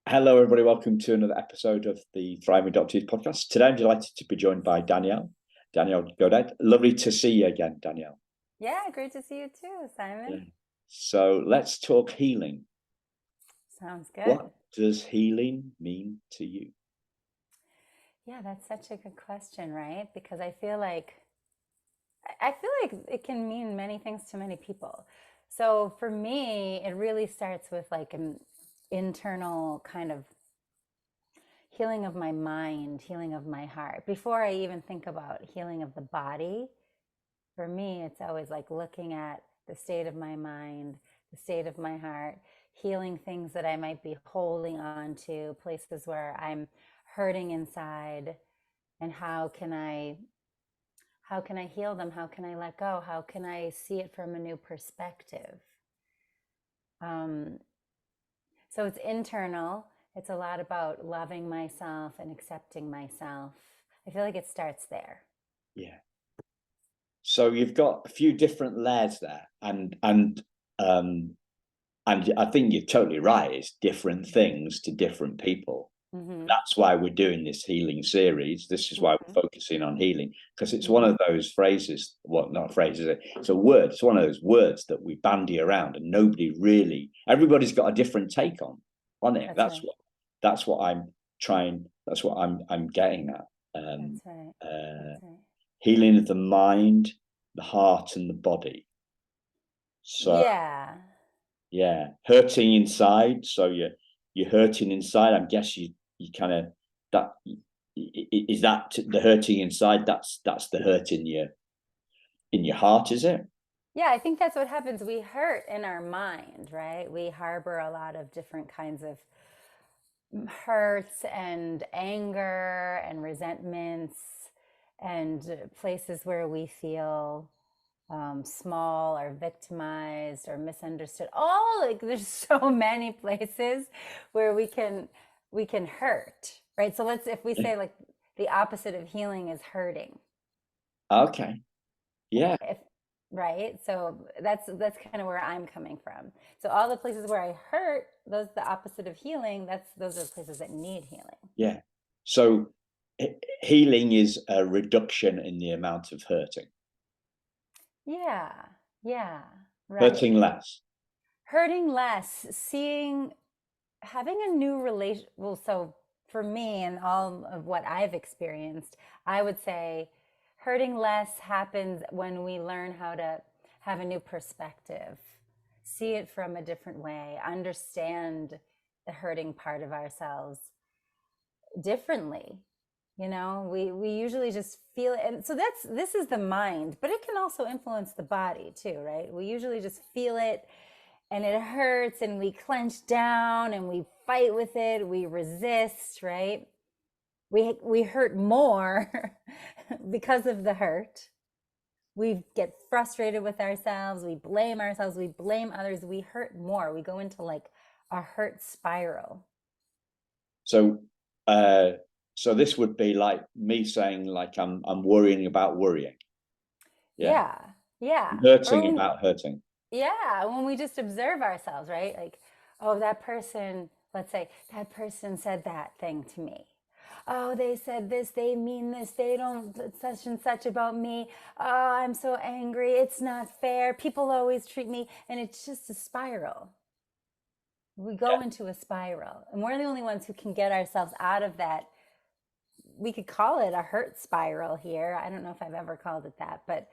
Hello, everybody. Welcome to another episode of the Thriving Adoptees podcast. Today, I'm delighted to be joined by Danielle Gaudette. Lovely to see you again, Danielle. Yeah, great to see you too, Yeah. Simon. So let's talk healing. Sounds good. What does healing mean to you? Yeah, that's such a good question, right? Because I feel like it can mean many things to many people. So for me, it really starts with like an internal kind of healing of my mind, healing of my heart. Before I even think about healing of the body, for me, it's always like looking at the state of my mind, the state of my heart, healing things that I might be holding on to, places where I'm hurting inside, and how can I heal them? How can I let go? How can I see it from a new perspective? Um, so it's internal. It's a lot about loving myself and accepting myself. I feel like it starts there. Yeah. So you've got a few different layers there, um, and I think you're totally right. It's different things to different people. Mm-hmm. That's why we're doing this healing series. This is why Mm-hmm. we're focusing on healing, because it's one Mm-hmm. of those phrases, well, not phrases, it's a word. It's one of those words that we bandy around and everybody's got a different take on it. That's right. That's what I'm trying, that's what I'm getting at. That's Um, right. uh, That's right. Healing of the mind, the heart, and the body. So Yeah. yeah, hurting inside. So you're hurting inside. I guess you kind of that is that the hurting inside. That's the hurt in your heart, is it? Yeah, I think that's what happens. We hurt in our mind, right? We harbor a lot of different kinds of hurts and anger and resentments and places where we feel small or victimized or misunderstood. All like there's so many places where we can hurt, right? So let's if we Yeah. say like the opposite of healing is hurting. Okay. Yeah. If right, so that's kind of where I'm coming from. So all the places where I hurt, those the opposite of healing. Those are the places that need healing. Yeah. So healing is a reduction in the amount of hurting, Yeah, yeah, right. hurting less. Hurting less, having a new relation. Well, so for me and all of what I've experienced, I would say hurting less happens when we learn how to have a new perspective, see it from a different way, understand the hurting part of ourselves differently. We usually just feel it. And so this is the mind, but it can also influence the body too, right? We usually just feel it and it hurts and we clench down and we fight with it, we resist, right? We hurt more because of the hurt. We get frustrated with ourselves, we blame ourselves, we blame others, we hurt more. We go into like a hurt spiral. So uh, so this would be like me saying like I'm worrying about worrying. Yeah. Yeah. Yeah. Or Hurting when about hurting. Yeah, when we just observe ourselves, right? Like, oh, that person, let's say, that person said that thing to me. Oh, they said this, they mean this, they don't such and such about me. Oh, I'm so angry. It's not fair. People always treat me. And it's just a spiral. We go into a spiral. And we're the only ones who can get ourselves out of that. We could call it a hurt spiral here. I don't know if I've ever called it that, but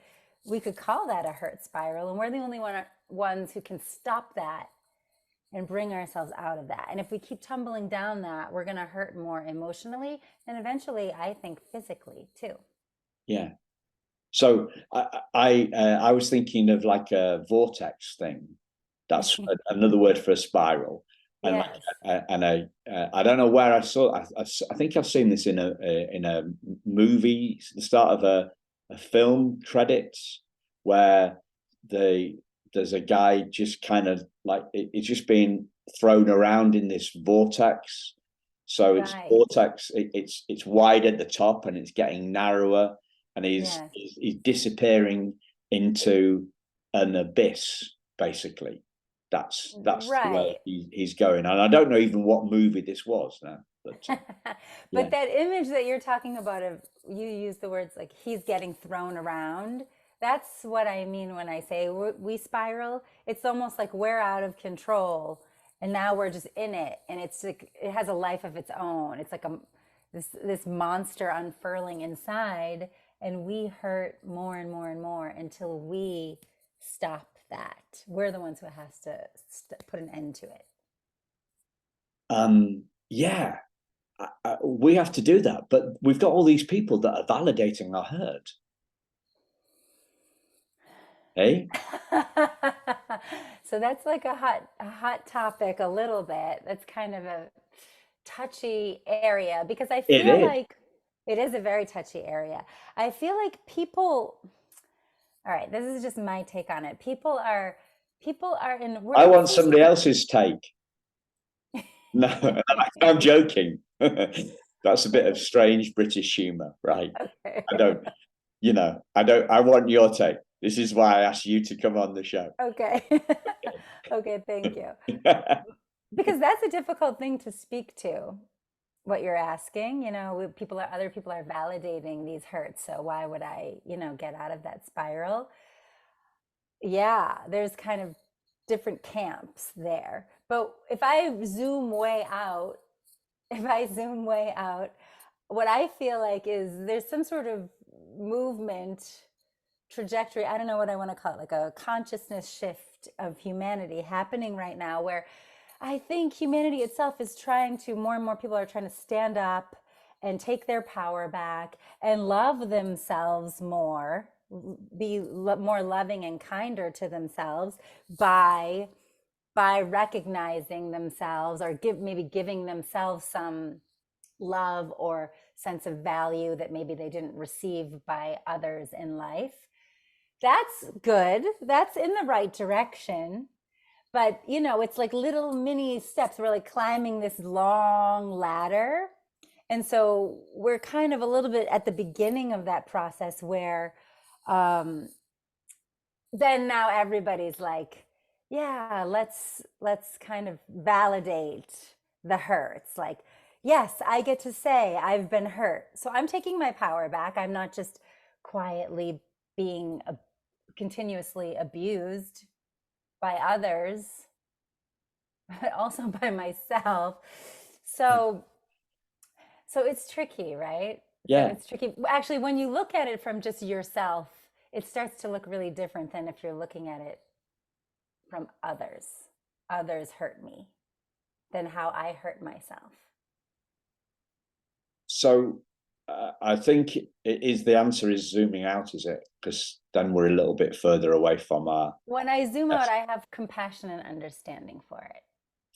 we could call that a hurt spiral. And we're the only ones who can stop that and bring ourselves out of that. And if we keep tumbling down that, we're going to hurt more emotionally and eventually, I think, physically too. Yeah. So I was thinking of like a vortex thing. That's another word for a spiral. And like Yes. I don't know where I saw. I think I've seen this in a movie, the start of a film credits, where the there's a guy just kind of like it's just being thrown around in this vortex. So it's Right. vortex. It's wide at the top and it's getting narrower, and Yes. he's disappearing into an abyss, basically. that's the way Right. he's going. And I don't know even what movie this was now, but yeah, But that image that you're talking about, of you use the words like he's getting thrown around, that's what I mean when I say we spiral. It's almost like we're out of control and now we're just in it, and it's like it has a life of its own. It's like this monster unfurling inside, and we hurt more and more and more until we stop that. We're the ones who has to put an end to it. yeah, we have to do that, but we've got all these people that are validating our hurt. Hey, So that's like a hot topic a little bit. That's kind of a touchy area because I it feel is. like it is a very touchy area. I feel like people, all right, this is just my take on it. People are in we're I in want some somebody sort else's take. No, I'm joking. That's a bit of strange British humor, right? of okay. I don't, I want your take. This is why I asked you to come on the show. Okay. Okay, thank you. Because that's a difficult thing to speak to, what you're asking. Other people are validating these hurts, so why would I, get out of that spiral? Yeah, there's kind of different camps there. But if I zoom way out, what I feel like is there's some sort of movement trajectory. I don't know what I want to call it, like a consciousness shift of humanity happening right now, where I think humanity itself is more and more people are trying to stand up and take their power back and love themselves more, be more loving and kinder to themselves by recognizing themselves, or maybe giving themselves some love or sense of value that maybe they didn't receive by others in life. That's good. That's in the right direction. But, it's like little mini steps. We're like climbing this long ladder. And so we're kind of a little bit at the beginning of that process where um, then now everybody's like, yeah, let's kind of validate the hurts. Like, yes, I get to say I've been hurt. So I'm taking my power back. I'm not just quietly being continuously abused by others, but also by myself. So it's tricky, right? So Yeah. it's tricky. Actually, when you look at it from just yourself, it starts to look really different than if you're looking at it from others. Others hurt me than how I hurt myself. So I think the answer is zooming out, is it? Because then we're a little bit further away from our. When I zoom out, I have compassion and understanding for it.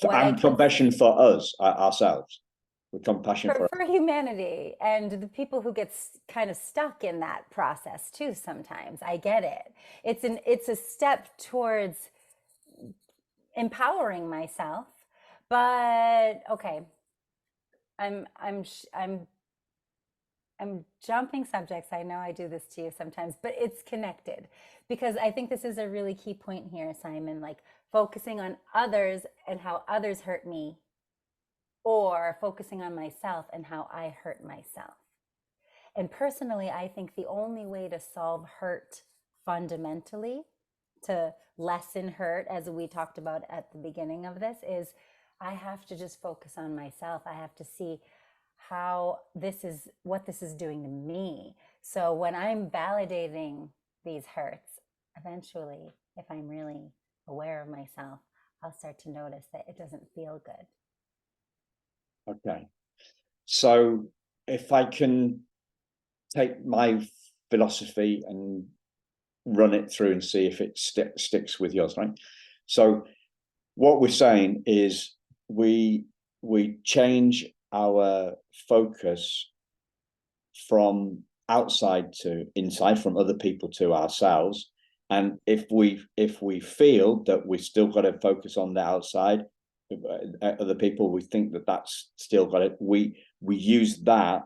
What I And can compassion for us, ourselves. With compassion for humanity and the people who get kind of stuck in that process too. Sometimes I get it. It's a step towards empowering myself. But okay, I'm I'm I'm I'm jumping subjects. I know I do this to you sometimes, but it's connected because I think this is a really key point here, Simon. Like focusing on others and how others hurt me, or focusing on myself and how I hurt myself. And personally, I think the only way to solve hurt fundamentally, to lessen hurt, as we talked about at the beginning of this, is I have to just focus on myself. I have to see what this is doing to me. So when I'm validating these hurts, eventually, if I'm really aware of myself, I'll start to notice that it doesn't feel good. Okay. So if I can take my philosophy and run it through and see if it sticks with yours, right? So what we're saying is we change our focus from outside to inside, from other people to ourselves. And if we feel that we still got to focus on the outside, other people, we think that that's still got it. We use that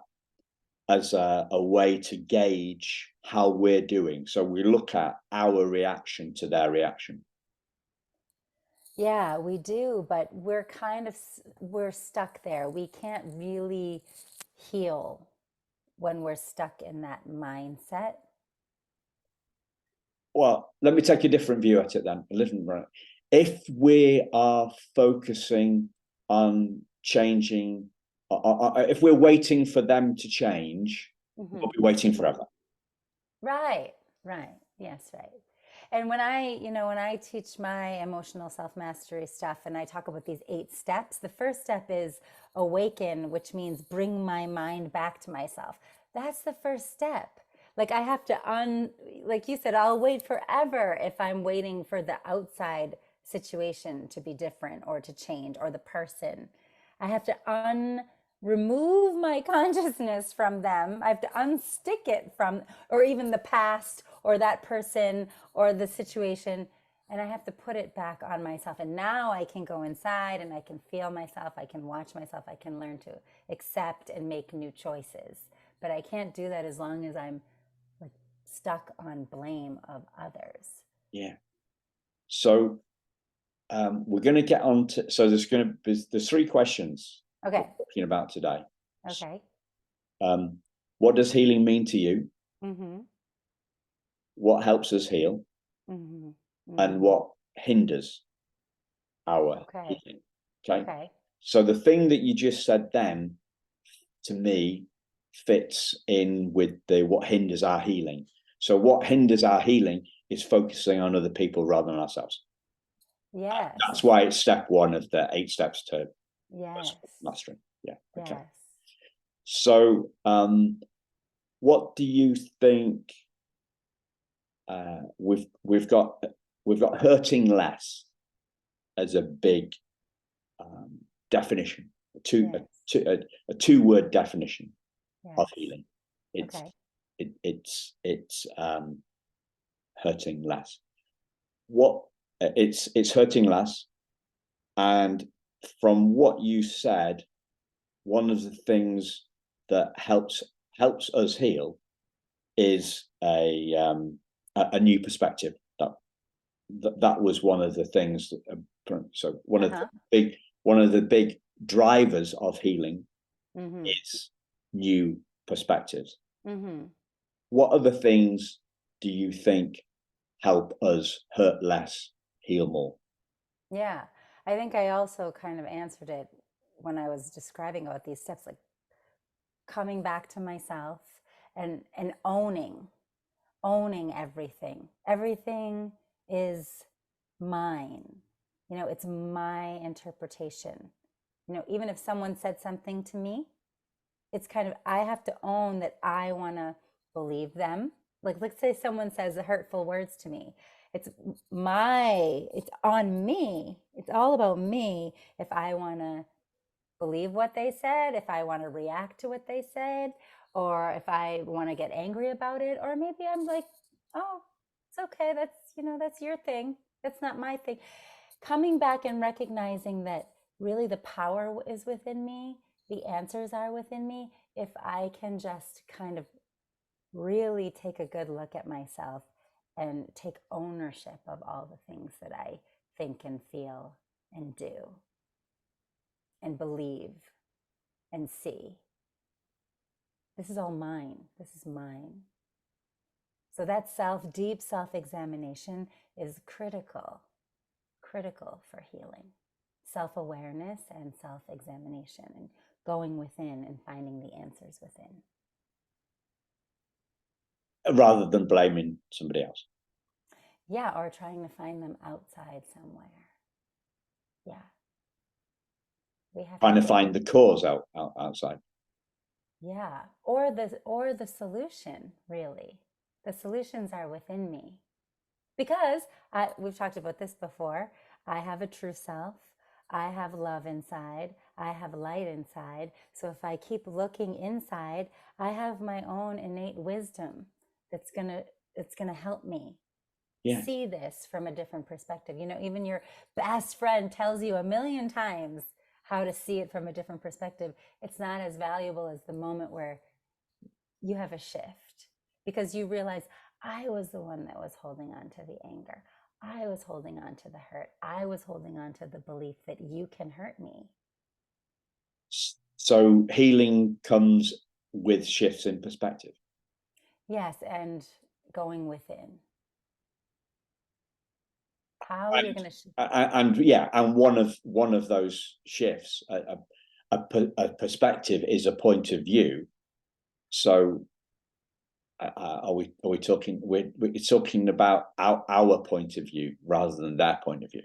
as a way to gauge how we're doing. So we look at our reaction to their reaction. Yeah, we do, but we're stuck there. We can't really heal when we're stuck in that mindset. Well, let me take a different view at it then. Listen, right. If we are focusing on changing, if we're waiting for them to change, we'll be waiting forever. Right, right. Yes, right. And when I teach my emotional self mastery stuff and I talk about these 8 steps, the first step is awaken, which means bring my mind back to myself. That's the first step. Like I have to like you said, I'll wait forever if I'm waiting for the outside situation to be different or to change or the person. I have to remove my consciousness from them. I have to unstick it from, or even the past or that person or the situation. And I have to put it back on myself. And now I can go inside and I can feel myself. I can watch myself. I can learn to accept and make new choices. But I can't do that as long as I'm like stuck on blame of others. Yeah. So we're going to get on to, so there's 3 questions Okay. we're talking about today. Okay. What does healing mean to you? Mm-hmm. What helps us heal? Mm-hmm. And Mm-hmm. what hinders our Okay. healing? Okay. Okay. So the thing that you just said then, to me, fits in with the what hinders our healing. So what hinders our healing is focusing on other people rather than ourselves. Yes. That's why it's step 1 of the 8 steps to Yes. mastering. Yeah. Okay. Yes. So what do you think we've got hurting less as a big definition, Yes. a 2-word definition Yes. of healing. It's Okay. it's hurting less. What it's hurting less, and from what you said, one of the things that helps us heal is a new perspective. That was one of the things that, so one of the big drivers of healing is new perspectives. What other things do you think help us hurt less, heal more? Yeah. I think I also kind of answered it when I was describing about these steps, like coming back to myself and owning everything. Everything is mine. It's my interpretation. Even if someone said something to me, it's kind of, I have to own that I want to believe them. Like, let's say someone says hurtful words to me. It's it's on me. It's all about me if I want to believe what they said, if I want to react to what they said, or if I want to get angry about it, or maybe I'm like, oh, it's okay. That's your thing. That's not my thing. Coming back and recognizing that really the power is within me, the answers are within me. If I can just kind of really take a good look at myself and take ownership of all the things that I think and feel and do and believe and see. This is all mine. This is mine. So that deep self-examination is critical for healing. Self-awareness and self-examination and going within and finding the answers within. Rather than blaming somebody else. Yeah, or trying to find them outside somewhere. Yeah. We have Trying to find the cause outside. Yeah, or the solution, really. The solutions are within me. Because we've talked about this before. I have a true self. I have love inside. I have light inside. So if I keep looking inside, I have my own innate wisdom that's gonna help me see this from a different perspective. Even your best friend tells you a million times how to see it from a different perspective. It's not as valuable as the moment where you have a shift because you realize I was the one that was holding on to the anger. I was holding on to the hurt. I was holding on to the belief that you can hurt me. So healing comes with shifts in perspective. Yes, and going within. How you're And going to. yeah, and one of those shifts, a perspective is a point of view. So are we talking? We're talking about our point of view rather than their point of view.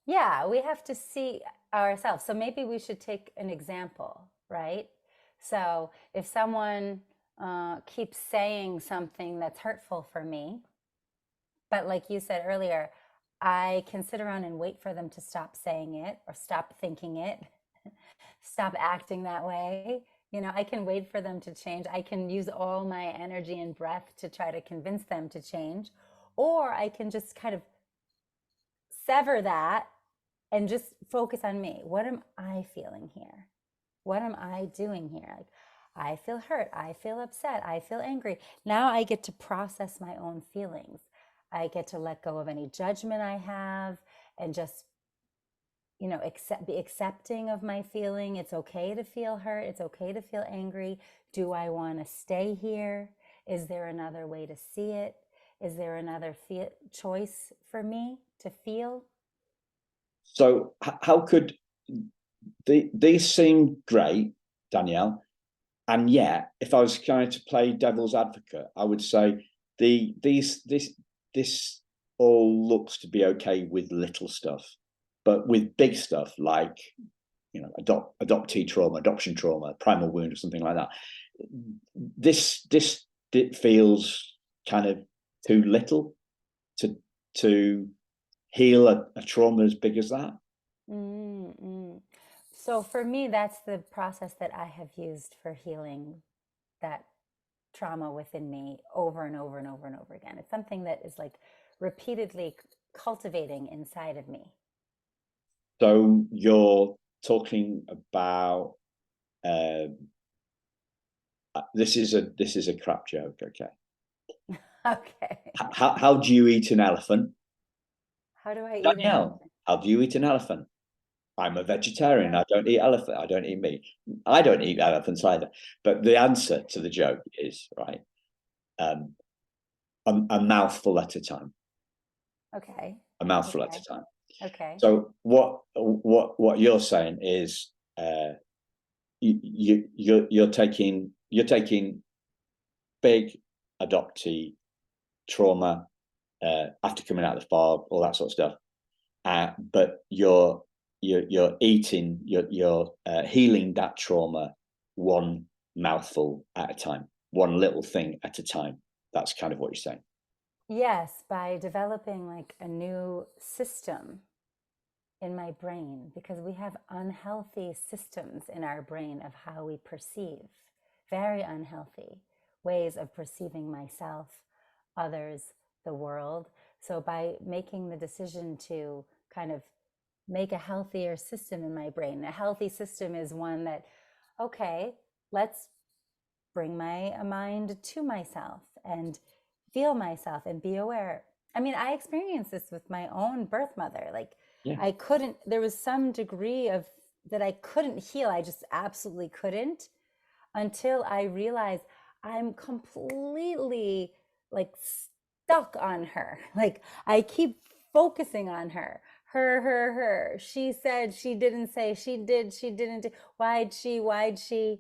Yeah, we have to see ourselves. So maybe we should take an example, right? So if someone keeps saying something that's hurtful for me, but like you said earlier, I can sit around and wait for them to stop saying it or stop thinking it, stop acting that way. I can wait for them to change. I can use all my energy and breath to try to convince them to change. Or I can just kind of sever that and just focus on me. What am I feeling here? What am I doing here? Like, I feel hurt. I feel upset. I feel angry. Now I get to process my own feelings. I get to let go of any judgment I have and just, be accepting of my feeling. It's okay to feel hurt. It's okay to feel angry. Do I want to stay here? Is there another way to see it? Is there another choice for me to feel? So how could these seem great, Danielle? And yet, if I was trying to play devil's advocate, I would say this all looks to be okay with little stuff, but with big stuff like adoptee trauma, adoption trauma, primal wound, or something like that, this it feels kind of too little to heal a trauma as big as that. Mm-mm. So for me, that's the process that I have used for healing that trauma within me over and over and over and over again. It's something that is like repeatedly cultivating inside of me. So you're talking about uh, this is a crap joke. Okay, Okay. how do you eat an elephant? How do I eat an Danielle, elephant? how do you eat an elephant? I'm a vegetarian. I don't eat elephant. I don't eat meat. I don't eat elephants either. But the answer to the joke is right. Um, a mouthful at a time. Okay. A mouthful at Okay. a time. Okay. So what you're saying is you're taking big adoptee trauma after coming out of the farm, all that sort of stuff. But you're eating, you're healing that trauma one mouthful at a time, one little thing at a time. That's kind of what you're saying. Yes, by developing like a new system in my brain because we have unhealthy systems in our brain of how we perceive, very unhealthy ways of perceiving myself, others, the world. So, by making the decision to kind of make a healthier system in my brain, a healthy system is one that, okay, let's bring my mind to myself and feel myself and be aware. I mean, I experienced this with my own birth mother. Like, Yeah. I couldn't, there was some degree of that I couldn't heal. I just absolutely couldn't until I realized I'm completely like stuck on her. Like, I keep focusing on her. Her. She said, she didn't say, she did, she didn't. Why'd she? Why'd she?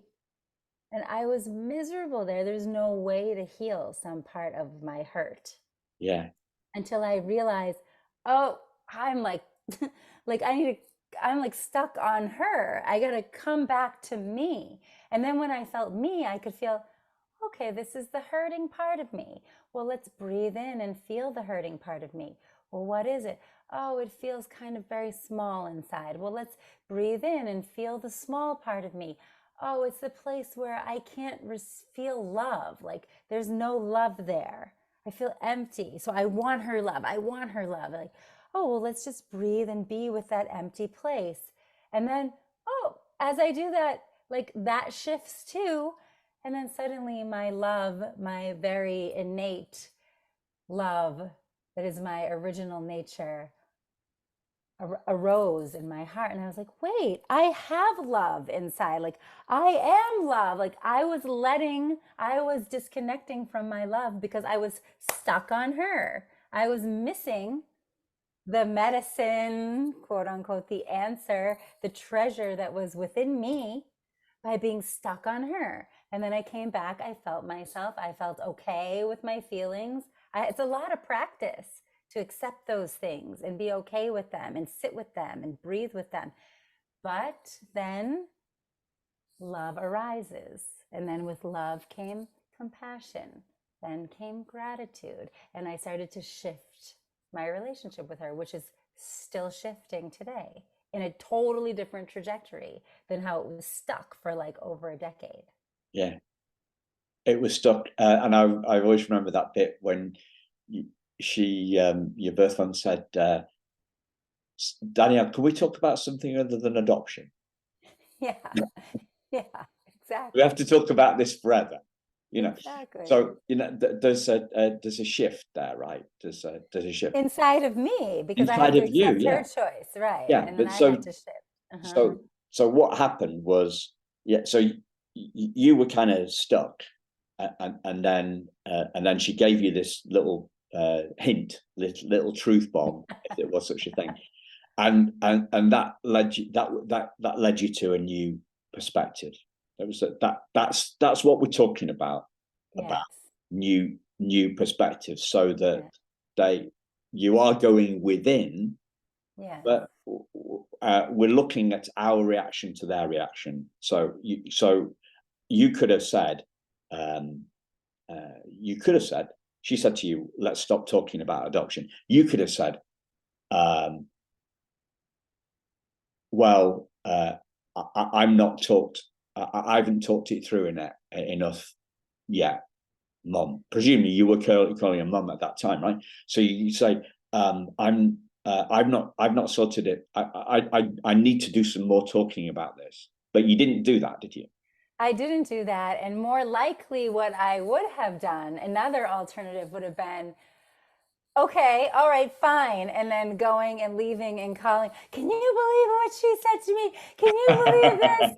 And I was miserable there. There's no way to heal some part of my hurt Yeah. until I realized, oh, I'm like, like I need to, I'm like stuck on her. I got to come back to me. And then when I felt me, I could feel, okay, this is the hurting part of me. Well, let's breathe in and feel the hurting part of me. Well, what is it? Oh, it feels kind of very small inside. Well, let's breathe in and feel the small part of me. Oh, it's the place where I can't feel love. Like there's no love there. I feel empty. So I want her love. I want her love. Like, oh, well, let's just breathe and be with that empty place. And then, oh, as I do that, like that shifts too. And then suddenly my love, my very innate love that is my original nature arose in my heart. And I was like, wait, I have love inside. Like, I am love. Like, I was disconnecting from my love because I was stuck on her. I was missing the medicine, quote unquote, the answer, the treasure that was within me by being stuck on her. And then I came back, I felt myself, I felt okay with my feelings. It's a lot of practice to accept those things and be okay with them and sit with them and breathe with them. But then love arises. And then with love came compassion, then came gratitude. And I started to shift my relationship with her, which is still shifting today in a totally different trajectory than how it was stuck for like over a decade. Yeah, it was stuck. And I always remember that bit when your birth mum said, Danielle, can we talk about something other than adoption? Yeah, yeah, We have exactly. to talk about this forever, you know. Exactly. So there's a shift there, right? There's a shift Inside of me because I had inside to of you, accept her yeah, choice, right? yeah. And then But I had to shift. Uh-huh. so what happened was, yeah. So you were kind of stuck, and then she gave you this little hint, little truth bomb, if there was such a thing, and that led you that led you to a new perspective. It was that's what we're talking about Yes. new perspectives, so that Yeah. they you are going within, Yes. but we're looking at our reaction to their reaction. So you could have said, um, she said to you, let's stop talking about adoption. You could have said, um, well, I'm not talked. I haven't talked it through enough yet, Mum. Presumably, you were calling her Mum at that time, right? So you say, I've not sorted it. I need to do some more talking about this. But you didn't do that, did you? I didn't do that. And more likely, what I would have done, another alternative would have been, okay, all right, fine. And then going and leaving and calling, can you believe what she said to me? Can you believe this?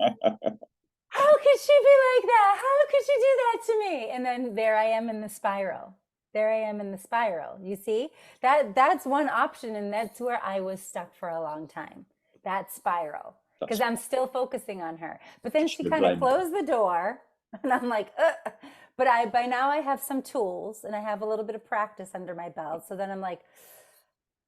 How could she be like that? How could she do that to me? And then there I am in the spiral. There I am in the spiral. You see? That's one option, and that's where I was stuck for a long time. That spiral. Because That's I'm still focusing on her. But then she the kind of blame. closed the door, and I'm like, ugh. But by now I have some tools and I have a little bit of practice under my belt. So then I'm like,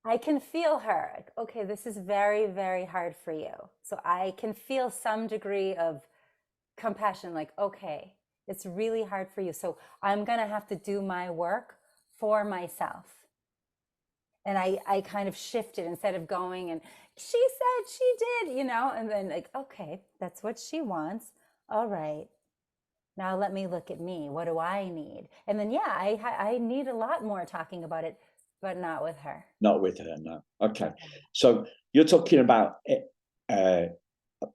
I can feel her. Like, okay, this is very, very hard for you. So I can feel some degree of compassion, like, okay, it's really hard for you. So I'm going to have to do my work for myself. And I kind of shifted instead of going and she said she did, and then like, okay, that's what she wants. All right. Now let me look at me. What do I need? And then, yeah, I need a lot more talking about it, but not with her. Not with her, no. Okay. So you're talking about uh,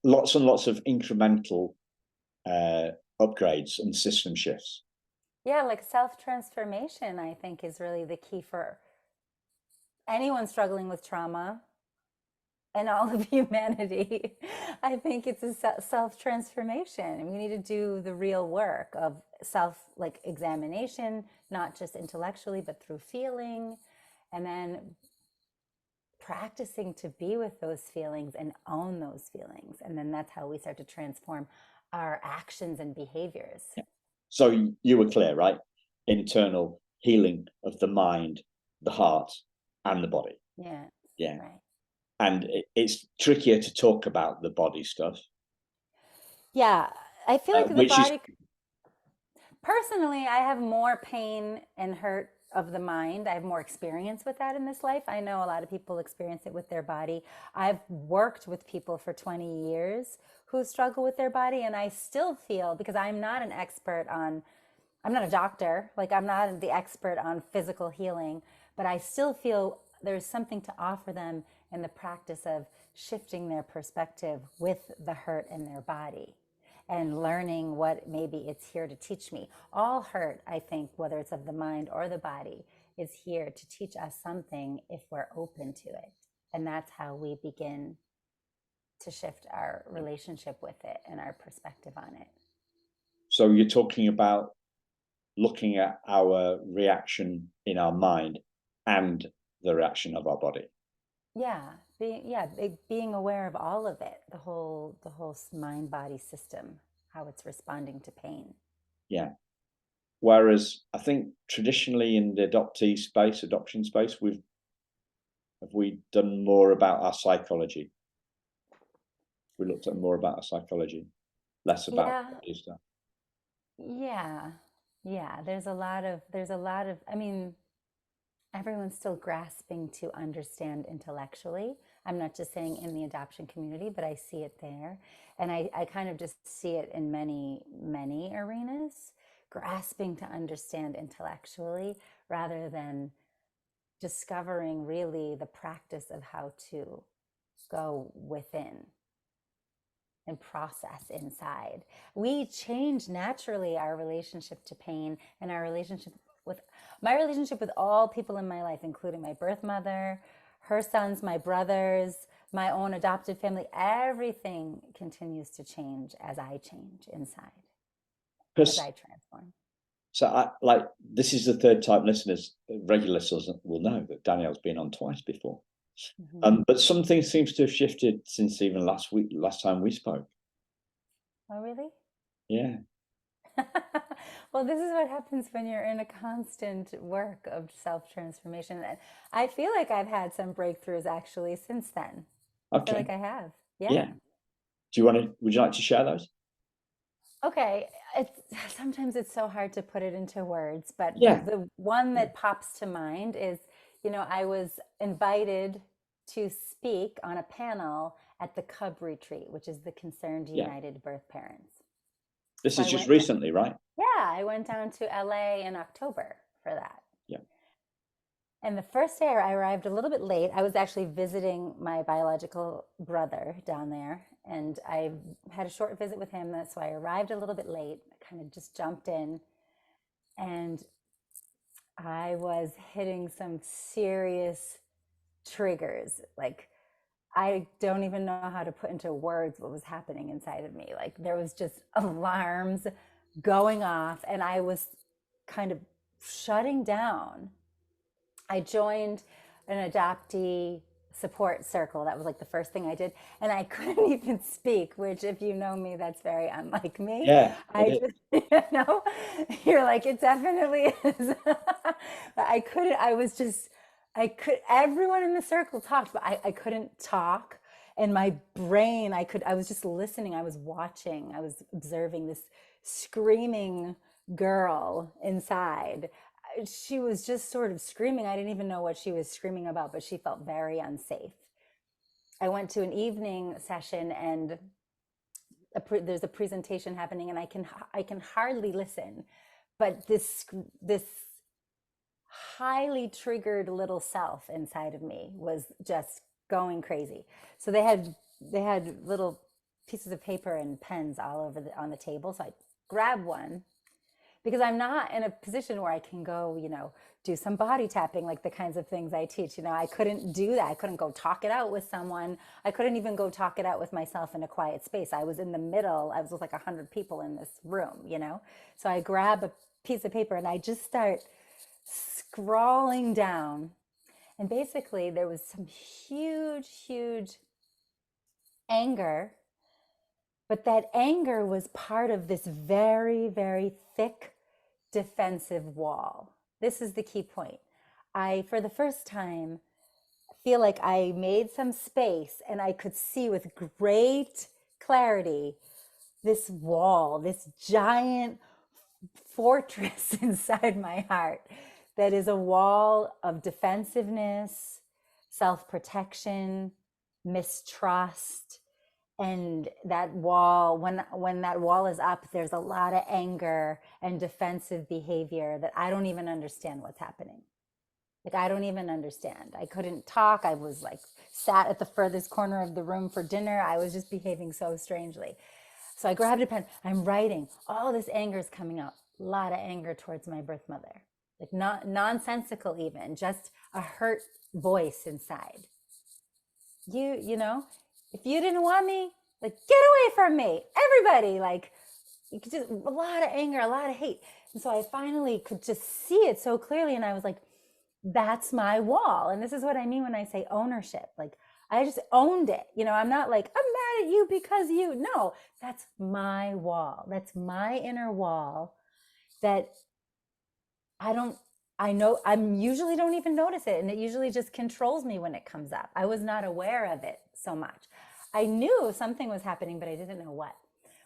lots and lots of incremental upgrades and system shifts. Yeah, like self-transformation, I think, is really the key for anyone struggling with trauma and all of humanity. I think it's a self-transformation. We need to do the real work of self like examination, not just intellectually, but through feeling, and then practicing to be with those feelings and own those feelings. And then that's how we start to transform our actions and behaviors. Yeah. So you were clear, right? Internal healing of the mind, the heart, and the body. Yeah. Yeah. Right. And it's trickier to talk about the body stuff. Yeah. I feel like the Which is body, personally, I have more pain and hurt of the mind. I have more experience with that in this life. I know a lot of people experience it with their body. I've worked with people for 20 years who struggle with their body, and I still feel, because I'm not an expert on, I'm not a doctor, like I'm not the expert on physical healing, but I still feel there's something to offer them in the practice of shifting their perspective with the hurt in their body and learning what maybe it's here to teach me. All hurt, I think, whether it's of the mind or the body, is here to teach us something if we're open to it. And that's how we begin to shift our relationship with it and our perspective on it. So you're talking about looking at our reaction in our mind and the reaction of our body. Being aware of all of it, the whole mind body system, how it's responding to pain. Yeah. Whereas I think traditionally in the adoption space, have we done more about our psychology? We looked at more about our psychology, less about body stuff. Yeah, there's a lot of, I mean, everyone's still grasping to understand intellectually. I'm not just saying in the adoption community, but I see it there. And I kind of just see it in many, many arenas, grasping to understand intellectually rather than discovering really the practice of how to go within and process inside. We change naturally our relationship to pain and our relationship with my relationship with all people in my life, including my birth mother, her sons, my brothers, my own adopted family. Everything continues to change as I change inside, as I transform. So this is the third time listeners, regular listeners will know that Danielle's been on twice before. Mm-hmm. But something seems to have shifted since even last time we spoke. Oh, really? Yeah. Well, this is what happens when you're in a constant work of self-transformation. I feel like I've had some breakthroughs actually since then. Okay. I feel like I have. Yeah. Would you like to share those? Okay. Sometimes it's so hard to put it into words, but the one that pops to mind is, I was invited to speak on a panel at the Cub Retreat, which is the Concerned United Birth Parents. This is just recently, right? Yeah, I went down to LA in October for that. Yeah. And the first day I arrived a little bit late. I was actually visiting my biological brother down there, and I had a short visit with him. So I arrived a little bit late. I kind of just jumped in, and I was hitting some serious triggers. Like, I don't even know how to put into words what was happening inside of me. Like, there was just alarms going off, and I was kind of shutting down. I joined an adoptee support circle. That was like the first thing I did. And I couldn't even speak, which, if you know me, that's very unlike me. Yeah. You're like, it definitely is. But everyone in the circle talked, but I couldn't talk. And my brain, I was just listening. I was watching, I was observing this screaming girl inside. She was just sort of screaming. I didn't even know what she was screaming about, but she felt very unsafe. I went to an evening session, and there's a presentation happening, and I can hardly listen, but this highly triggered little self inside of me was just going crazy. So they had little pieces of paper and pens all over on the table. So I grabbed one, because I'm not in a position where I can go, do some body tapping, like the kinds of things I teach. I couldn't do that. I couldn't go talk it out with someone. I couldn't even go talk it out with myself in a quiet space. I was in the middle. I was with like 100 people in this room, So I grab a piece of paper and I just start scrawling down. And basically there was some huge, huge anger. But that anger was part of this very, very thick defensive wall. This is the key point. I, for the first time, feel like I made some space and I could see with great clarity this wall, this giant fortress inside my heart that is a wall of defensiveness, self-protection, mistrust. And that wall, when that wall is up, there's a lot of anger and defensive behavior that I don't even understand what's happening. Like, I don't even understand. I couldn't talk. I was like sat at the furthest corner of the room for dinner. I was just behaving so strangely. So I grabbed a pen. I'm writing. All this anger is coming out. A lot of anger towards my birth mother. like not nonsensical, even just a hurt voice inside. You know, if you didn't want me, like, get away from me, everybody. Like, you could just, a lot of anger, a lot of hate. And so I finally could just see it so clearly. And I was like, that's my wall. And this is what I mean when I say ownership. Like, I just owned it. You know, I'm not like, I'm mad at you because you, no, that's my wall. That's my inner wall that I know I'm usually don't even notice it. And it usually just controls me when it comes up. I was not aware of it so much. I knew something was happening, but I didn't know what.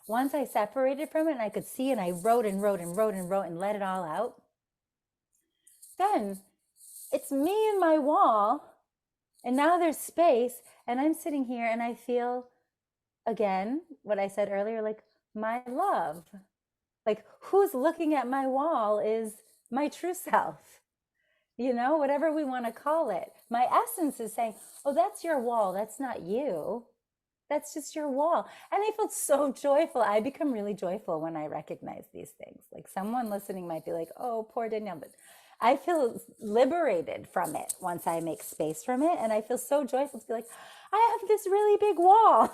Once I separated from it and I could see, and I wrote and wrote and wrote and wrote and let it all out, then it's me and my wall. And now there's space, and I'm sitting here and I feel, again, what I said earlier, like my love. Like, who's looking at my wall is my true self, you know, whatever we want to call it. My essence is saying, oh, that's your wall. That's not you. That's just your wall. And I felt so joyful. I become really joyful when I recognize these things. Like, someone listening might be like, oh, poor Danielle, but I feel liberated from it once I make space from it. And I feel so joyful to be like, I have this really big wall.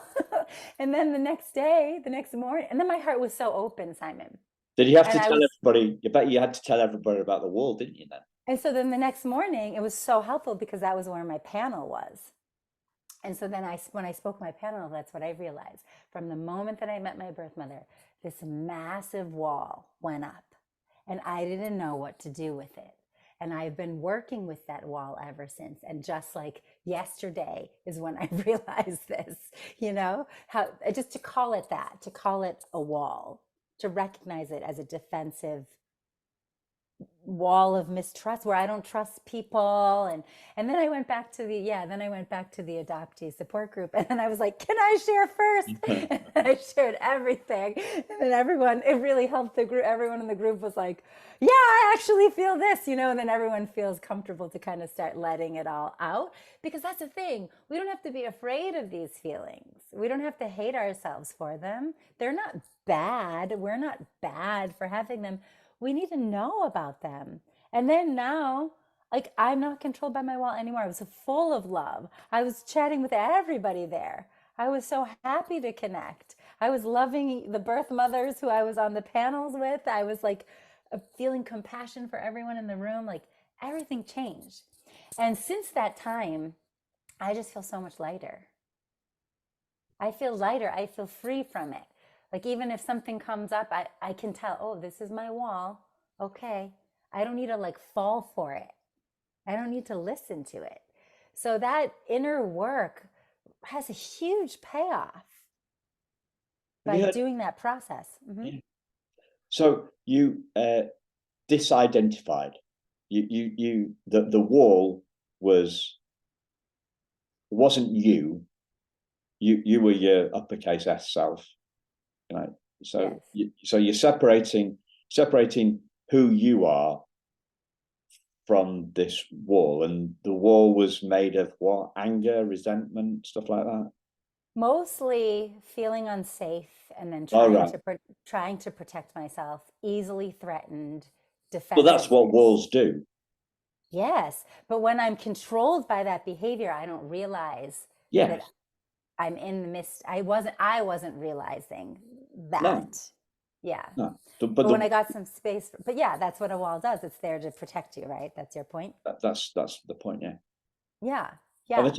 And then the next day, the next morning, and then my heart was so open, Simon. Did you have to And I tell was, everybody? You bet you had to tell everybody about the wall, didn't you then? and so then the next morning, it was so helpful because that was where my panel was. And so then when I spoke my panel, that's what I realized. From the moment that I met my birth mother, this massive wall went up, and I didn't know what to do with it. And I've been working with that wall ever since. And just like yesterday is when I realized this, you know, how just to call it that, to call it a wall, to recognize it as a defensive wall of mistrust where I don't trust people. And then I went back to the adoptee support group, and then I was like, can I share first? And I shared everything, and then it really helped the group. Everyone in the group was like, yeah, I actually feel this, you know. And then everyone feels comfortable to kind of start letting it all out, because that's the thing, we don't have to be afraid of these feelings. We don't have to hate ourselves for them. They're not bad. We're not bad for having them. We need to know about them. And then now, like, I'm not controlled by my wall anymore. I was full of love. I was chatting with everybody there. I was so happy to connect. I was loving the birth mothers who I was on the panels with. I was like feeling compassion for everyone in the room. Like, everything changed. And since that time, I just feel so much lighter. I feel lighter. I feel free from it. Like, even if something comes up, I can tell, oh, this is my wall. Okay. I don't need to like fall for it. I don't need to listen to it. So that inner work has a huge payoff by doing that process. Mm-hmm. Yeah. So you disidentified. The wall wasn't you. You were your uppercase S self. Right. So yes. You're separating who you are from this wall, and the wall was made of what? Anger, resentment, stuff like that. Mostly feeling unsafe, and then trying to protect myself, easily threatened, defensive. Well, that's what walls do. Yes, but when I'm controlled by that behavior, I don't realize that I'm in the midst. I wasn't realizing that. No. Yeah. No. But when I got some space, but yeah, that's what a wall does. It's there to protect you, right? That's your point. That's the point. Yeah. Yeah. Yeah. Have I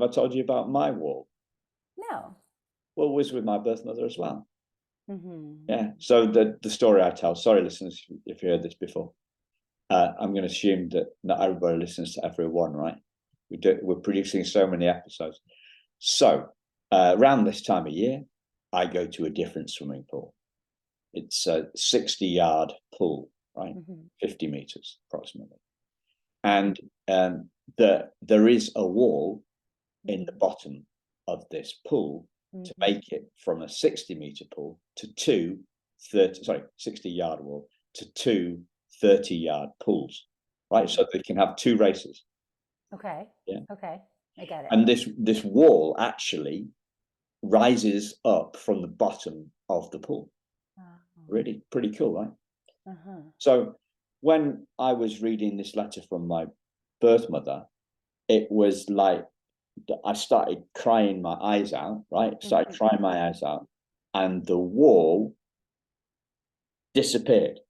told you about my wall? No. Well, it was with my birth mother as well. Mm-hmm. Yeah. So the story I tell. Sorry, listeners, if you heard this before. I'm going to assume that not everybody listens to everyone, right? We're producing so many episodes. So around this time of year, I go to a different swimming pool. It's a 60-yard pool, right? Mm-hmm. 50 meters approximately. And there is a wall in the bottom of this pool to make it from a 60-meter pool to 60-yard wall to 2 30-yard pools, right? So they can have 2 races. Okay. Yeah. Okay. I get it. And this wall actually rises up from the bottom of the pool. Really pretty cool, right? So when I was reading this letter from my birth mother, it was like I started crying my eyes out, right? Started crying my eyes out, and the wall disappeared.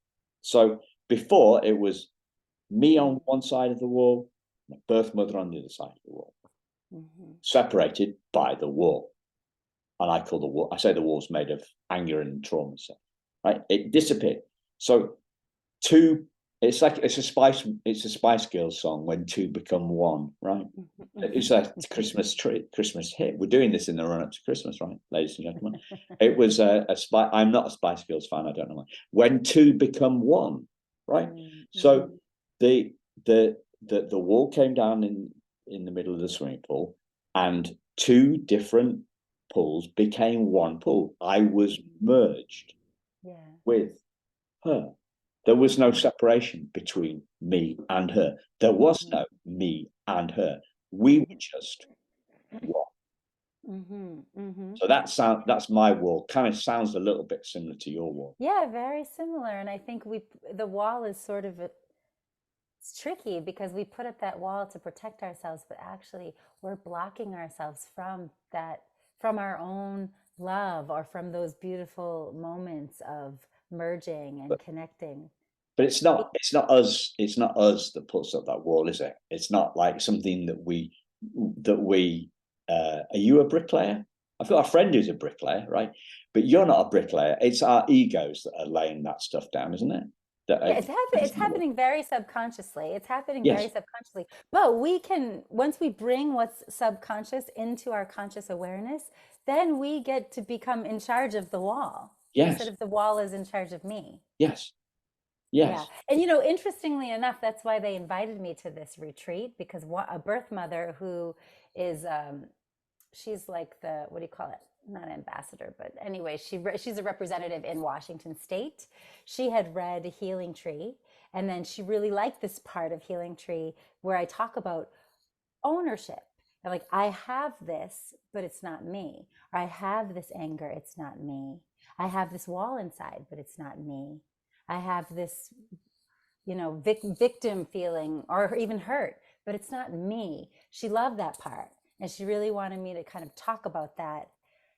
So before it was me on one side of the wall, my birth mother on the other side of the wall, separated by the wall. And I call the wall, I say the wall's made of anger and trauma, so, right? It disappeared. So two, it's like it's a Spice Girls song, when two become one, right? It's a Christmas hit. We're doing this in the run up to Christmas, right, ladies and gentlemen? It was I'm not a Spice Girls fan. I don't know why. When two become one, right? So the wall came down in the middle of the swimming pool, and two different pools became one pool. I was merged with her. There was no separation between me and her. There was no me and her. We were just one. So that's my wall. Kind of sounds a little bit similar to your wall. Yeah, very similar. And I think the wall is sort of it's tricky because we put up that wall to protect ourselves, but actually we're blocking ourselves from our own love, or from those beautiful moments of merging and connecting. But it's not us that puts up that wall, is it? It's not like something that we are you a bricklayer? I've got a friend who's a bricklayer, right? But you're not a bricklayer. It's our egos that are laying that stuff down, isn't it? Yeah, it's happening very subconsciously. It's happening very subconsciously. But we can, once we bring what's subconscious into our conscious awareness, then we get to become in charge of the wall. Instead of the wall is in charge of me. Yes. Yeah. And interestingly enough, that's why they invited me to this retreat, because a birth mother who is she's like the, what do you call it? Not ambassador, but anyway, she's a representative in Washington State. She had read Healing Tree, and then she really liked this part of Healing Tree where I talk about ownership. And like, I have this, but it's not me. Or I have this anger, it's not me. I have this wall inside, but it's not me. I have this, victim feeling, or even hurt, but it's not me. She loved that part. And she really wanted me to kind of talk about that.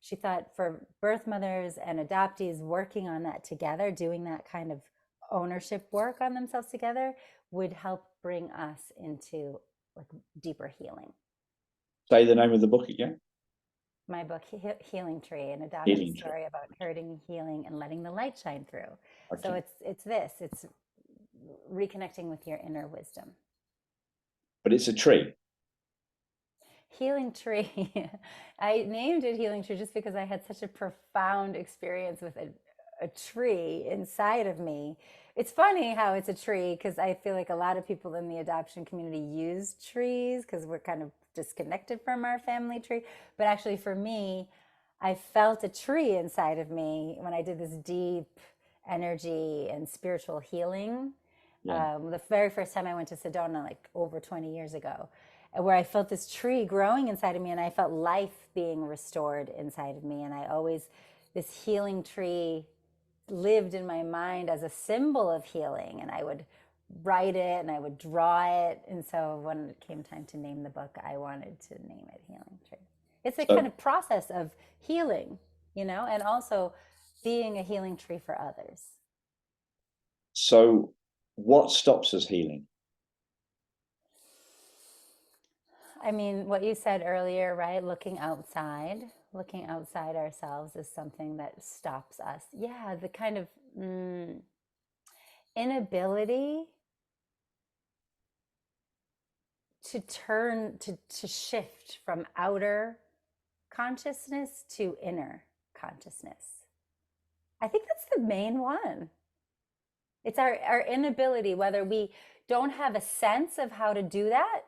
She thought for birth mothers and adoptees working on that together, doing that kind of ownership work on themselves together, would help bring us into like deeper healing. Say the name of the book again. My book, Healing Tree, an adoptee story about hurting, healing, and letting the light shine through. Okay. So it's reconnecting with your inner wisdom. But it's a tree. Healing Tree. I named it Healing Tree just because I had such a profound experience with a tree inside of me. It's funny how it's a tree, because I feel like a lot of people in the adoption community use trees because we're kind of disconnected from our family tree. But actually for me, I felt a tree inside of me when I did this deep energy and spiritual healing. The very first time I went to Sedona, like over 20 years ago, where I felt this tree growing inside of me, and I felt life being restored inside of me. And this healing tree lived in my mind as a symbol of healing, and I would write it and I would draw it. And so when it came time to name the book, I wanted to name it Healing Tree. It's a kind of process of healing, and also being a healing tree for others. So what stops us healing? I mean, what you said earlier, right? Looking outside ourselves is something that stops us. Yeah, the kind of inability to shift from outer consciousness to inner consciousness. I think that's the main one. It's our inability, whether we don't have a sense of how to do that,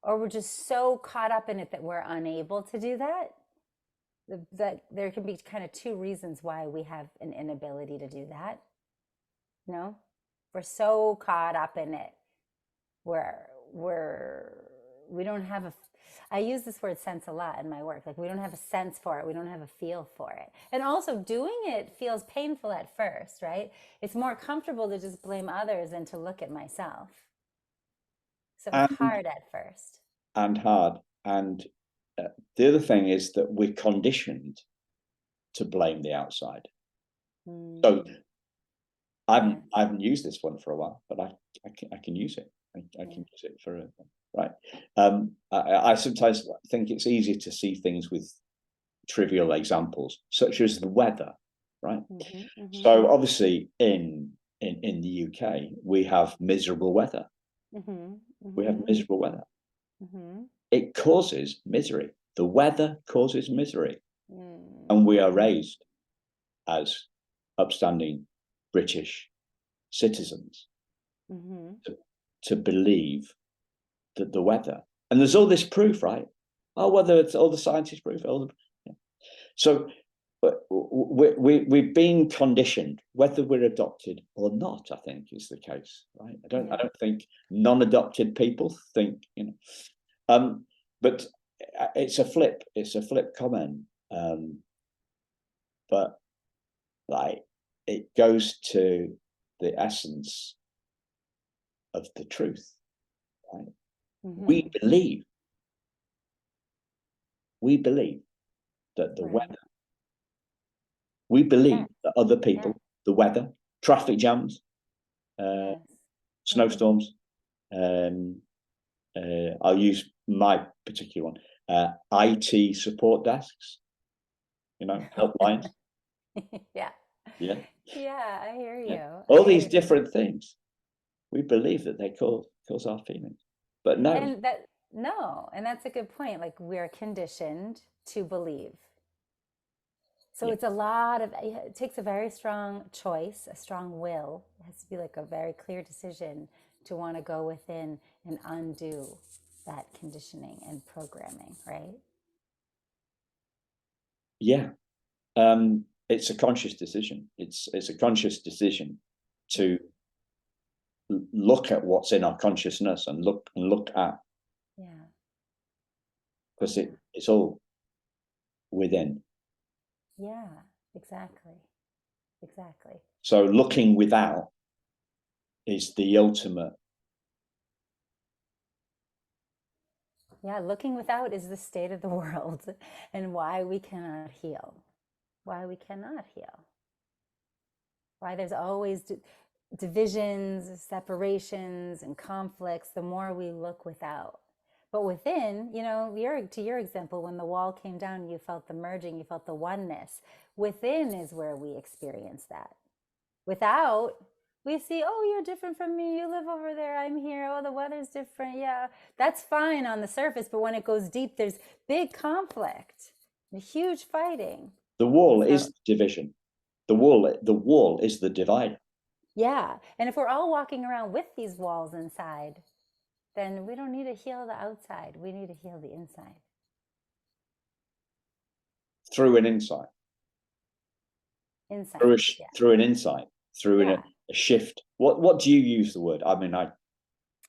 or we're just so caught up in it that we're unable to do that. That there can be kind of two reasons why we have an inability to do that. We're so caught up in it where we don't have I use this word sense a lot in my work. Like we don't have a sense for it. We don't have a feel for it. And also doing it feels painful at first, right? It's more comfortable to just blame others than to look at myself. So it's and hard at first. hard. And the other thing is that we're conditioned to blame the outside. So Mm, I yes. haven't used this one for a while, but I can use it. I can use it for right. I sometimes think it's easier to see things with trivial examples, such as the weather, right? Mm-hmm, mm-hmm, So obviously in the UK we have miserable weather. mm-hmm, We have mm-hmm, miserable weather. mm-hmm, It causes misery. The weather causes misery, and we are mm-hmm, raised as upstanding British citizens mm-hmm. to believe that the weather, and there's all this proof, right? Oh, whether it's all the scientists proof, all the, yeah. So we've been conditioned, whether we're adopted or not. I think is the case, right? I Yeah. don't think non-adopted people think, but it's a flip. It's a flip comment, but like it goes to the essence of the truth, right? Mm-hmm. We believe we believe that the Right. weather, we believe Yes. that other Yes. people, the weather, traffic jams, uh, Yes. Mm-hmm. snowstorms. Um, I'll use my particular one. IT support desks, helplines. Yeah. Yeah, Yeah, I hear yeah. you. I All hear these you. different things. We believe that they cause our feelings, but no. And that, no, and that's a good point. Like we're conditioned to believe. So Yeah, it's a lot of, it takes a very strong choice, a strong will. It has to be like a very clear decision to want to go within and undo that conditioning and programming, right? yeah. It's a conscious decision. It's a conscious decision Yeah. to look at what's in our consciousness and look at, Yeah. because Yeah. it's all within. Yeah. Exactly. Exactly. So looking without is the ultimate. Yeah. Looking without is the state of the world and why we cannot heal. Why we cannot heal. Why there's always divisions, separations, and conflicts the more we look without. But within, to your example, when the wall came down, you felt the merging, you felt the oneness. Within is where we experience that. Without, we see, oh, you're different from me. You live over there. I'm here. Oh, the weather's different. Yeah, that's fine on the surface. But when it goes deep, there's big conflict, huge fighting. The wall So, is division. The wall is the divider. yeah. And if we're all walking around with these walls inside, then we don't need to heal the outside. We need to heal the inside. Through an insight, Inside. Yeah. through an insight, through Yeah. a shift. What do you use the word? I mean, I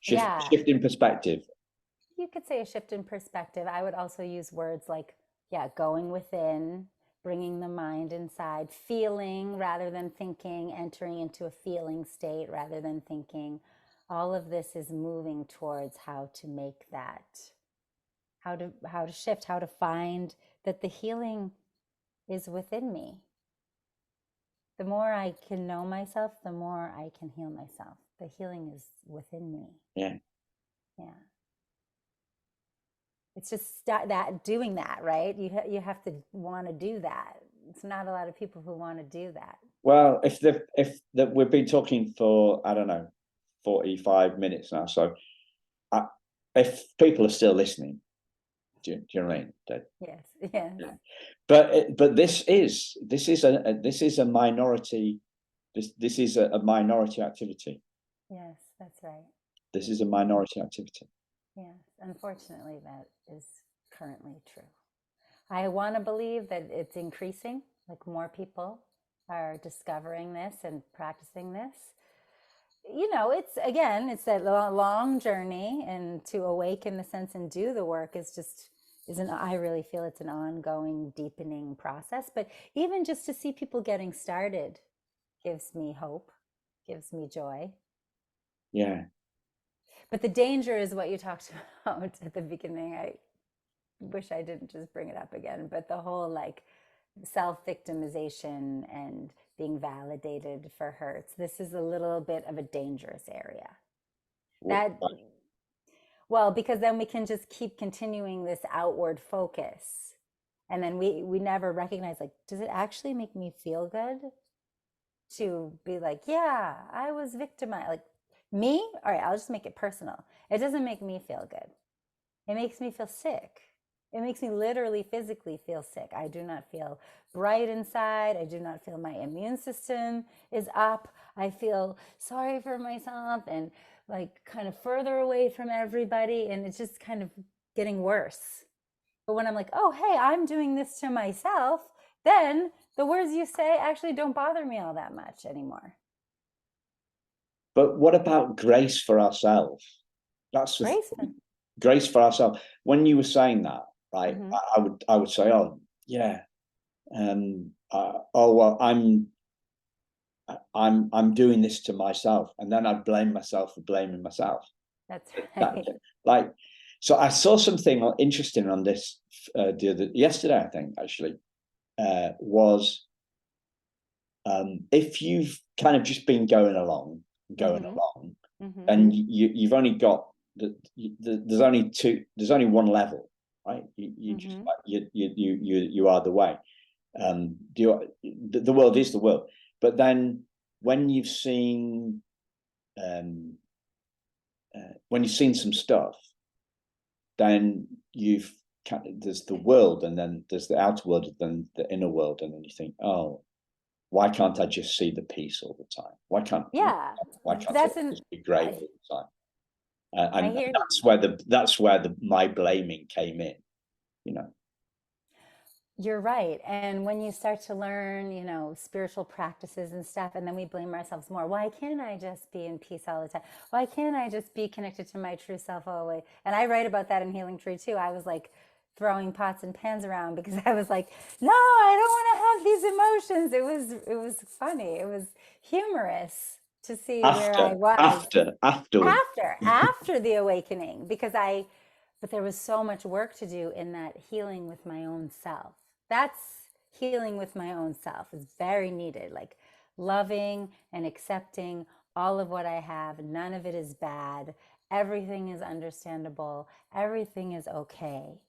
Yeah. shift in perspective. You could say a shift in perspective. I would also use words like, yeah, going within, bringing the mind inside, feeling rather than thinking, entering into a feeling state rather than thinking. All of this is moving towards how to make that, how to shift, how to find that the healing is within me. The more I can know myself, the more I can heal myself. The healing is within me. Yeah, Yeah. It's just that doing that, right? You have to want to do that. It's not a lot of people who want to do that. well, we've been talking for, I don't know, 45 minutes now, so if people are still listening, do you know what I mean? Yes. Yes. Yeah. But this is a minority. This is a minority activity. Yes, that's right. This is a minority activity. Yes. Unfortunately, that is currently true. I want to believe that it's increasing, like more people are discovering this and practicing this. you know, it's that long journey, and to awaken the sense and do the work is just isn't I really feel it's an ongoing deepening process. But even just to see people getting started gives me hope, gives me joy. Yeah. But the danger is what you talked about at the beginning. I wish I didn't just bring it up again, but the whole like self-victimization and being validated for hurts. This is a little bit of a dangerous area. That, well, because then we can just keep continuing this outward focus. And then we never recognize, like, does it actually make me feel good to be like, yeah, I was victimized? Like, me? All right, I'll just make it personal. It doesn't make me feel good. It makes me feel sick. It makes me literally physically feel sick. I do not feel bright inside. I do not feel my immune system is up. I feel sorry for myself and like kind of further away from everybody. And it's just kind of getting worse. But when I'm like, oh, hey, I'm doing this to myself, then the words you say actually don't bother me all that much anymore. But what about grace for ourselves? That's the Graceful. grace for ourselves. When you were saying that, right, Mm-hmm. I would say, oh yeah, oh well, I'm doing this to myself, and then I blame myself for blaming myself. That's That, right. like, so I saw something interesting on this yesterday, I think actually, was if you've kind of just been going along, Mm-hmm. Mm-hmm. and you've only got there's only one level, right? You just Mm-hmm. like you are the way. The world is the world, but then when you've seen um, when you've seen some stuff, then there's the world, and then there's the outer world, and then the inner world, and then you think, oh, why can't I just see the peace all the time? Yeah, Why can't it that's an. just be great I, all the time? I And hear you. that's where my blaming came in. You know, You're right. And when you start to learn, you know, spiritual practices and stuff, and then we blame ourselves more. Why can't I just be in peace all the time? Why can't I just be connected to my true self all the way? And I write about that in Healing Tree too. I was like throwing pots and pans around because I was like, no, I don't want to have these emotions. It was funny. It was humorous to see where I was afterwards. after the awakening, because I but there was so much work to do in that healing with my own self. That's healing with my own self is very needed, like loving and accepting all of what I have. None of it is bad. Everything is understandable. Everything is okay.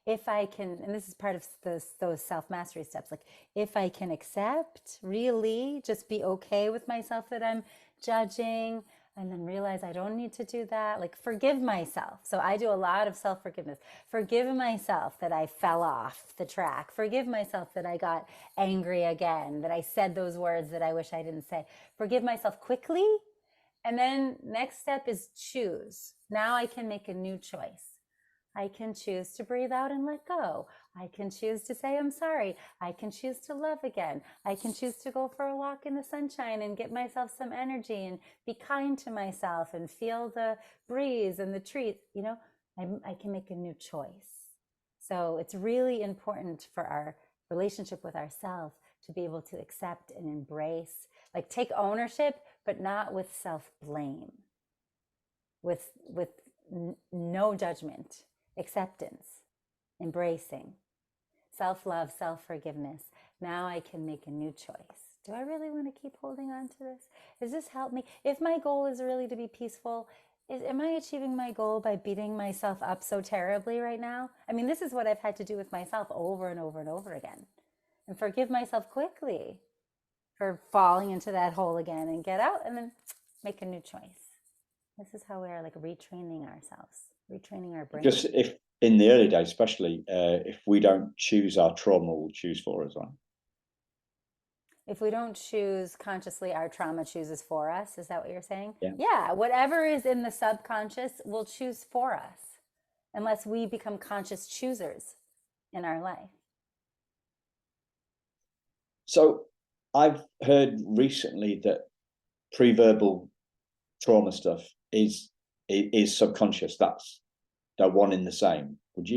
If I can, and this is part of those self mastery steps, like if I can accept, really just be okay with myself that I'm judging, and then realize I don't need to do that. Like forgive myself. So I do a lot of self forgiveness. Forgive myself that I fell off the track. Forgive myself that I got angry again, that I said those words that I wish I didn't say. Forgive myself quickly. And then next step is choose. Now I can make a new choice. I can choose to breathe out and let go. I can choose to say I'm sorry. I can choose to love again. I can choose to go for a walk in the sunshine and get myself some energy and be kind to myself and feel the breeze and the trees. You know, I can make a new choice. So it's really important for our relationship with ourselves to be able to accept and embrace, like take ownership, but not with self-blame, with no judgment, acceptance, embracing, self-love, self-forgiveness. Now I can make a new choice. Do I really want to keep holding on to this? Does this help me? If my goal is really to be peaceful, am I achieving my goal by beating myself up so terribly right now? I mean, this is what I've had to do with myself over and over and over again. And forgive myself quickly for falling into that hole again and get out and then make a new choice. This is how we are like retraining ourselves, retraining our brain. Because if in the early days, especially if we don't choose our trauma, will choose for us, right? If we don't choose consciously, our trauma chooses for us. Is that what you're saying? Yeah. Yeah, whatever is in the subconscious will choose for us unless we become conscious choosers in our life. So I've heard recently that pre-verbal trauma stuff is subconscious. They're one in the same. Do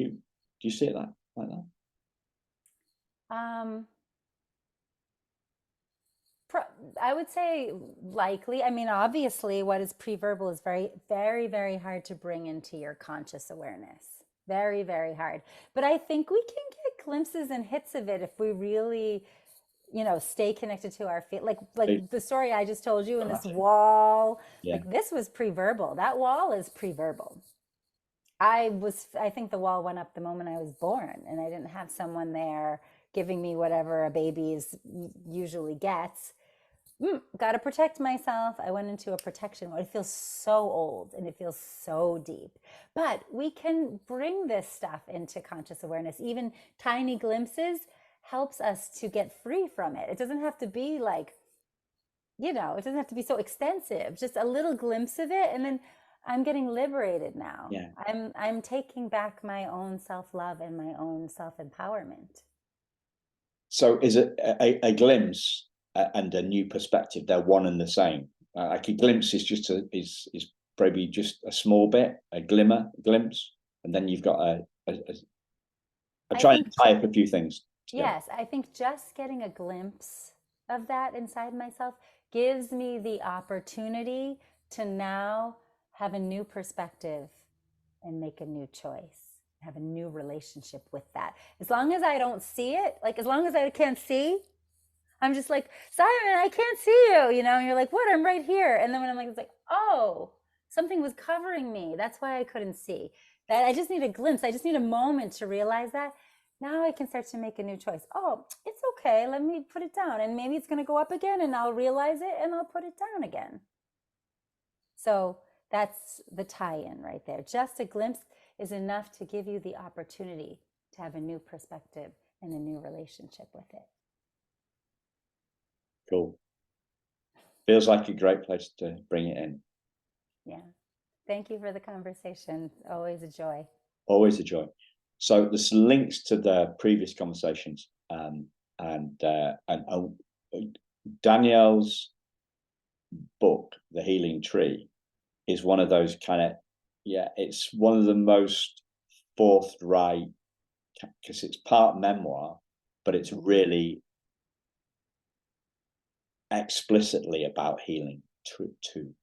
you see it like that? I would say likely. I mean, obviously, what is pre-verbal is very, very, very hard to bring into your conscious awareness. Very, very hard. But I think we can get glimpses and hits of it if we really, stay connected to our feel. Like the story I just told you, and this wall, like this was pre-verbal. That wall is pre-verbal. I think the wall went up the moment I was born, and I didn't have someone there giving me whatever a baby usually gets. Got to protect myself. I went into a protection mode. It feels so old and it feels so deep. But we can bring this stuff into conscious awareness. Even tiny glimpses helps us to get free from it. It doesn't have to be like, it doesn't have to be so extensive. Just a little glimpse of it, and then I'm getting liberated now. Yeah. I'm taking back my own self-love and my own self-empowerment. So is it a glimpse and a new perspective? They're one and the same. Like a glimpse is just is probably just a small bit, a glimpse, and then you've got I'm trying to tie up a few things together. Yes, I think just getting a glimpse of that inside myself gives me the opportunity to now have a new perspective and make a new choice, have a new relationship with that. As long as I don't see it, like as long as I can't see, I'm just like, Simon, I can't see you, and you're like, what? I'm right here. And then when I'm like, it's like, oh, something was covering me. That's why I couldn't see. That I just need a glimpse. I just need a moment to realize that. Now I can start to make a new choice. Oh, it's okay. Let me put it down. And maybe it's going to go up again, and I'll realize it and I'll put it down again. So that's the tie-in right there. Just a glimpse is enough to give you the opportunity to have a new perspective and a new relationship with it. Cool. Feels like a great place to bring it in. Yeah. Thank you for the conversation. Always a joy. Always a joy. So there's links to the previous conversations, and Danielle's book, The Healing Tree, is one of those kind of, it's one of the most forthright, because it's part memoir, but it's really explicitly about healing too.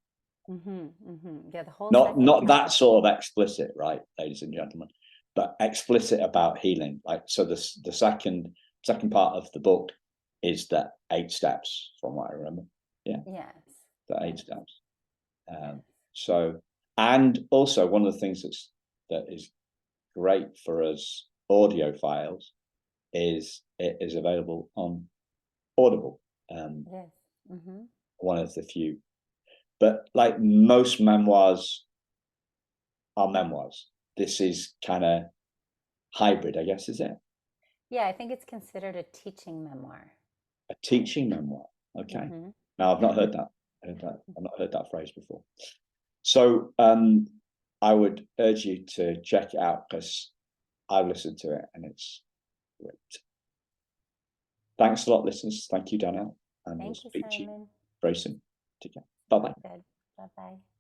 Yeah, the whole not that sort of explicit, right, ladies and gentlemen, but explicit about healing. Like, so the second part of the book is the 8 steps, from what I remember. Yes. The 8 steps. So, and also one of the things that is great for us audiophiles is it is available on Audible. One of the few. But like most memoirs are memoirs, this is kind of hybrid, I guess, is it? Yeah, I think it's considered a teaching memoir. A teaching memoir. Okay. Now I've not heard that. I've not heard that phrase before. So I would urge you to check it out, because I've listened to it and it's great. Thanks a lot, listeners. Thank you, Danielle. And we'll speak to you very soon. Take care. Bye-bye. Good. Bye-bye.